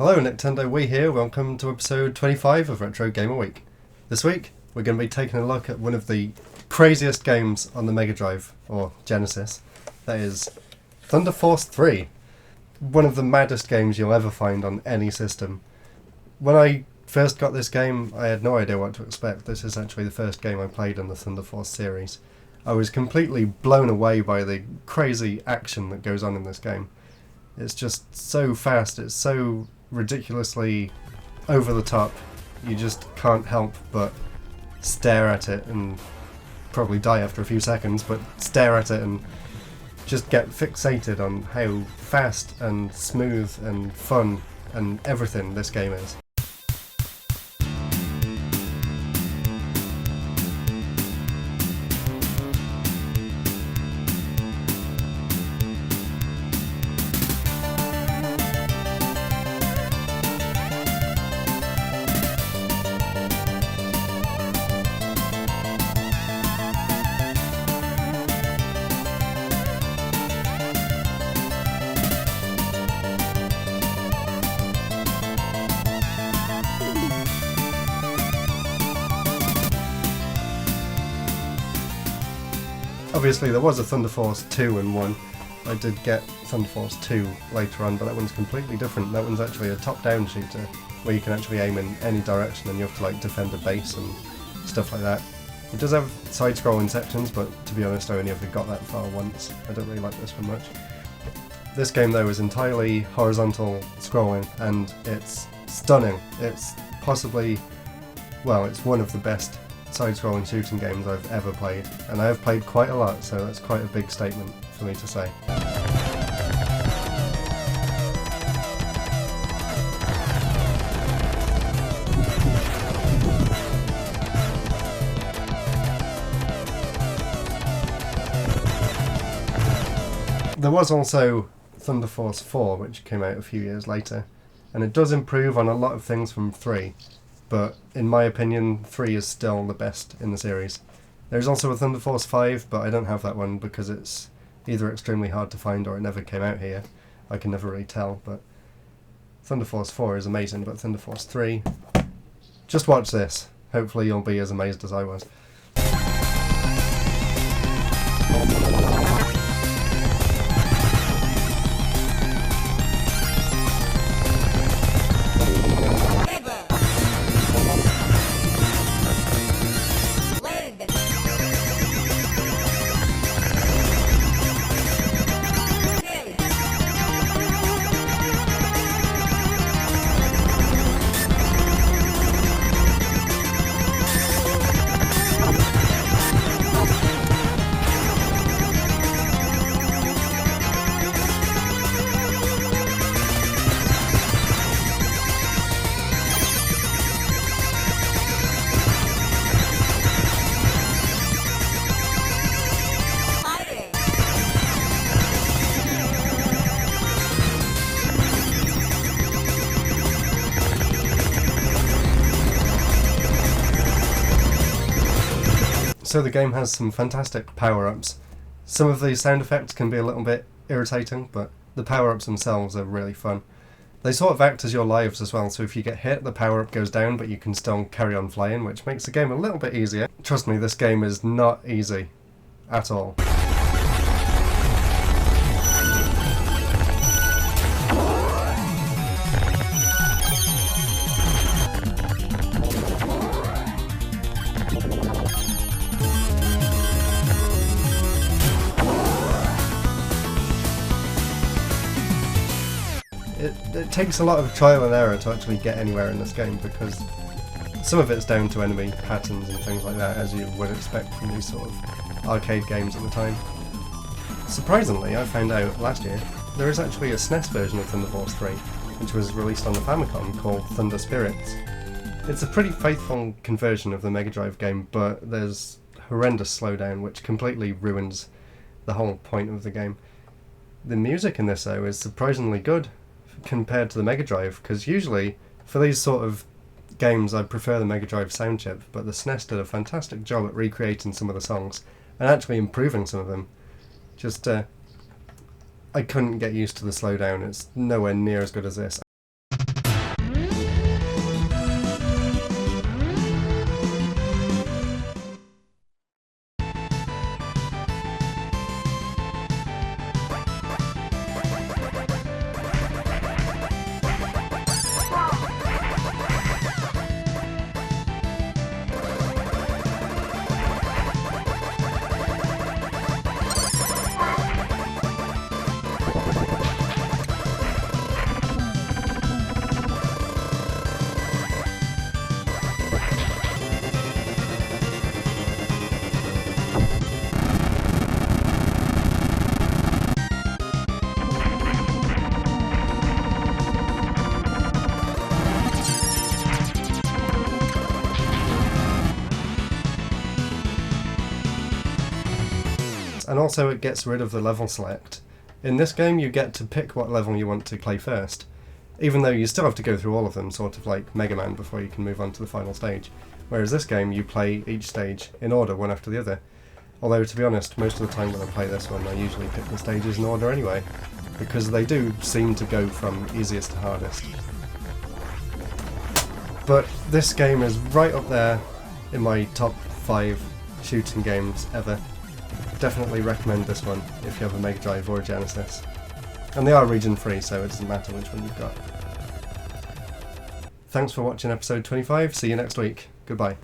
Hello Nintendo Wii here, welcome to episode 25 of Retro Gamer Week. This week we're going to be taking a look at one of the craziest games on the Mega Drive, or Genesis. That is Thunder Force 3. One of the maddest games you'll ever find on any system. When I first got this game I had no idea what to expect. This is actually the first game I played in the Thunder Force series. I was completely blown away by the crazy action that goes on in this game. It's just so fast, it's so ridiculously over the top. You just can't help but stare at it and probably die after a few seconds, but stare at it and just get fixated on how fast and smooth and fun and everything this game is. Obviously there was a Thunder Force 2 and 1. I did get Thunder Force 2 later on, but that one's completely different. That one's actually a top-down shooter, where you can actually aim in any direction and you have to like defend a base and stuff like that. It does have side-scrolling sections, but to be honest I only ever got that far once. I don't really like this one much. This game though is entirely horizontal scrolling and it's stunning. It's possibly, well, it's one of the best side-scrolling shooting games I've ever played, and I have played quite a lot, so that's quite a big statement for me to say. There was also Thunder Force 4, which came out a few years later, and it does improve on a lot of things from 3. But in my opinion, 3 is still the best in the series. There's also a Thunder Force 5, but I don't have that one because it's either extremely hard to find or it never came out here. I can never really tell, but Thunder Force 4 is amazing, but Thunder Force 3, just watch this. Hopefully you'll be as amazed as I was. So the game has some fantastic power-ups. Some of the sound effects can be a little bit irritating, but the power-ups themselves are really fun. They sort of act as your lives as well, so if you get hit, the power-up goes down, but you can still carry on flying, which makes the game a little bit easier. Trust me, this game is not easy at all. It takes a lot of trial and error to actually get anywhere in this game because some of it's down to enemy patterns and things like that, as you would expect from these sort of arcade games at the time. Surprisingly, I found out last year there is actually a SNES version of Thunder Force 3, which was released on the Famicom called Thunder Spirits. It's a pretty faithful conversion of the Mega Drive game, but there's horrendous slowdown which completely ruins the whole point of the game. The music in this though is surprisingly good compared to the Mega Drive, because usually for these sort of games I prefer the Mega Drive sound chip, but the SNES did a fantastic job at recreating some of the songs and actually improving some of them. Just I couldn't get used to the slowdown. It's nowhere near as good as this. and also it gets rid of the level select. In this game you get to pick what level you want to play first, even though you still have to go through all of them, sort of like Mega Man, before you can move on to the final stage. Whereas this game, you play each stage in order, one after the other. Although, to be honest, most of the time when I play this one, I usually pick the stages in order anyway, because they do seem to go from easiest to hardest. But this game is right up there in my top 5 shooting games ever. Definitely recommend this one if you have a Mega Drive or a Genesis. And they are region free, so it doesn't matter which one you've got. Thanks for watching episode 25, see you next week. Goodbye.